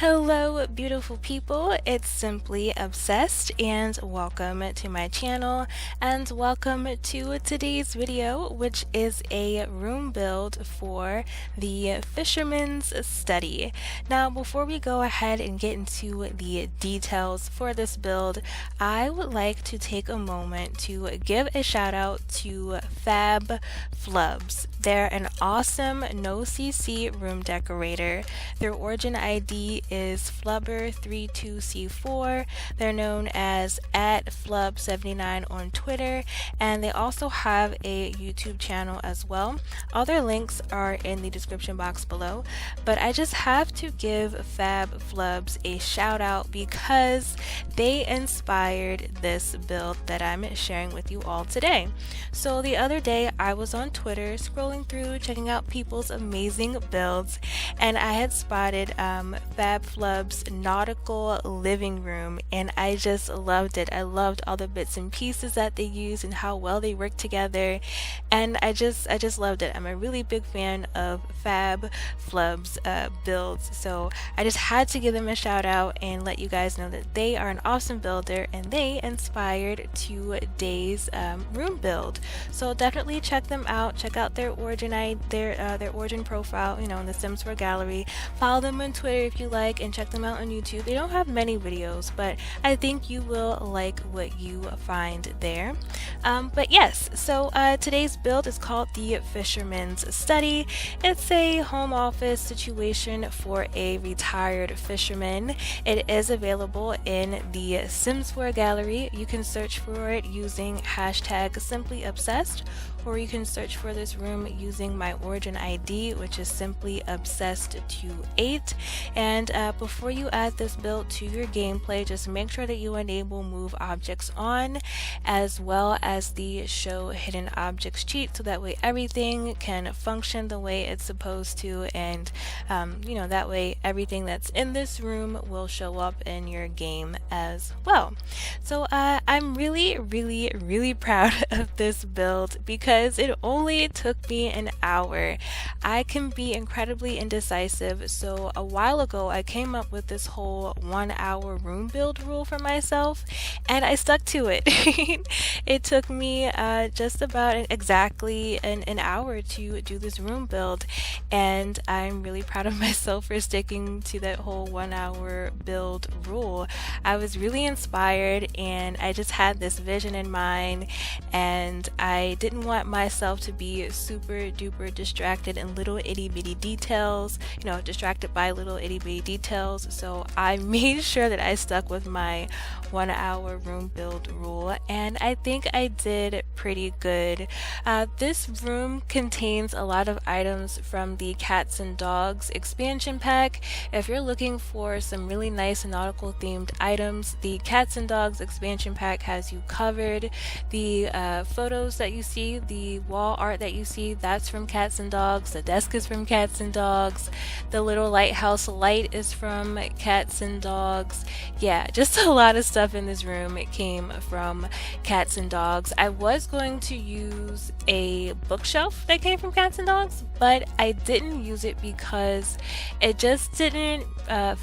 Hello beautiful people, it's Simply Obsessed and welcome to my channel and welcome to today's video, which is a room build for the Fisherman's study. Now before we go ahead and get into the details for this build, I would like to take a moment to give a shout out to Fab Flubs. They're an awesome no CC room decorator. Their origin ID is Flubber32C4. They're known as @Flub79 on Twitter, and they also have a YouTube channel as well. All their links are in the description box below, but I just have to give Fab Flubs a shout out because they inspired this build that I'm sharing with you all today. So the other day I was on Twitter scrolling through checking out people's amazing builds, and I had spotted Fab Flub's nautical living room, and I just loved it. I loved all the bits and pieces that they used and how well they work together, and I just loved it. I'm a really big fan of Fab Flub's builds, so I just had to give them a shout out and let you guys know that they are an awesome builder and they inspired today's room build. So definitely check them out. Check out their origin their origin profile, you know, in the Sims 4 gallery. Follow them on Twitter if you like, and check them out on YouTube. They don't have many videos, but I think you will like what you find there. But yes, so today's build is called the Fisherman's Study. It's a home office situation for a retired fisherman. It is available in the Sims 4 gallery. You can search for it using #SimplyObsessed, or you can search for this room using my origin ID, which is SimplyObsessed28. And before you add this build to your gameplay, just make sure that you enable move objects on, as well as the show hidden objects cheat, so that way everything can function the way it's supposed to, and you know, that way everything that's in this room will show up in your game as well. So I'm really proud of this build because it only took me an hour. I can be incredibly indecisive, so a while ago I came up with this whole 1 hour room build rule for myself, and I stuck to it. It took me just about exactly an hour to do this room build, and I'm really proud of myself for sticking to that whole 1 hour build rule. I was really inspired, and I just had this vision in mind, and I didn't want myself to be super duper distracted in little itty bitty details, you know, distracted by little itty bitty details. So I made sure that I stuck with my 1 hour room build rule, and I think I did pretty good. This room contains a lot of items from the Cats and Dogs expansion pack. If you're looking for some really nice nautical themed items, the Cats and Dogs expansion pack has you covered. The photos that you see, the wall art that you see, that's from Cats and Dogs. The desk is from Cats and Dogs. The little lighthouse light is from Cats and Dogs. Yeah, just a lot of stuff in this room. It came from Cats and Dogs. I was going to use a bookshelf that came from Cats and Dogs, but I didn't use it because it just didn't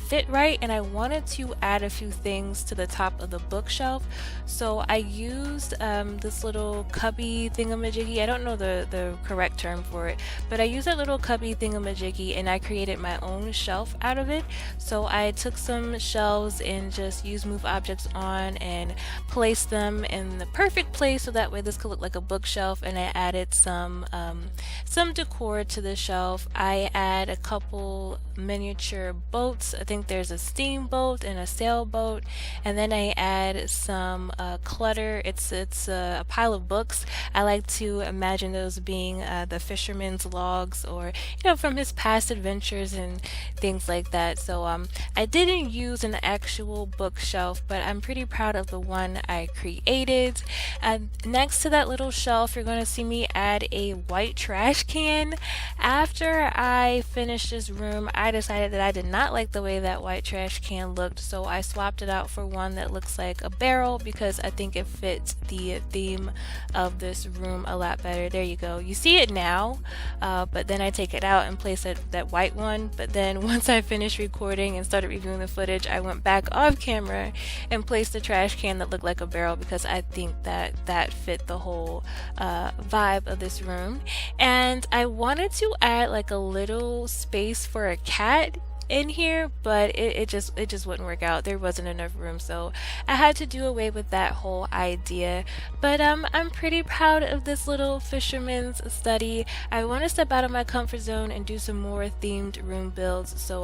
fit right, and I wanted to add a few things to the top of the bookshelf. So I used this little cubby thingamajiggy. I don't know the correct term for it, but I used that little cubby thingamajiggy and I created my own shelf out of it. So I took some shelves and just used move objects on and placed them in the perfect place, so that way this could look like a bookshelf, and I added some decor to the shelf. I add a couple miniature boats. I think there's a steamboat and a sailboat, and then I add some clutter. It's a pile of books. I like to imagine those being the fisherman's logs, or you know, from his past adventures and things like that. So I didn't use an actual bookshelf, but I'm pretty proud of the one I created. Next to that little shelf, you're going to see me add a white trash trash can. After I finished this room, I decided that I did not like the way that white trash can looked, so I swapped it out for one that looks like a barrel because I think it fits the theme of this room a lot better. There you go. You see it now, but then I take it out and place that white one. But then once I finished recording and started reviewing the footage, I went back off camera and placed the trash can that looked like a barrel because I think that fit the whole vibe of this room. And I wanted to add like a little space for a cat in here, but it just wouldn't work out. There wasn't enough room, so I had to do away with that whole idea. But I'm pretty proud of this little Fisherman's study. I want to step out of my comfort zone and do some more themed room builds, so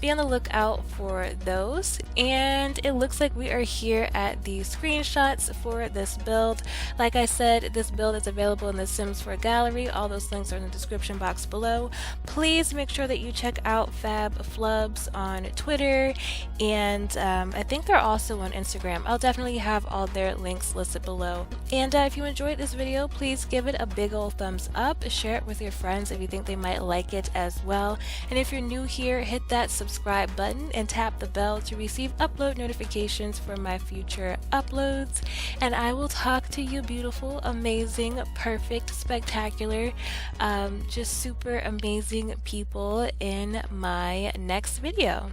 be on the lookout for those. And it looks like we are here at the screenshots for this build. Like I said, this build is available in the Sims 4 gallery. All those links are in the description box below. Please make sure that you check out Fab Flubs on Twitter, and I think they're also on Instagram. I'll definitely have all their links listed below. And if you enjoyed this video, please give it a big old thumbs up, share it with your friends if you think they might like it as well. And if you're new here, hit that subscribe button and tap the bell to receive upload notifications for my future uploads. And I will talk to you beautiful, amazing, perfect, spectacular, just super amazing people in my next video.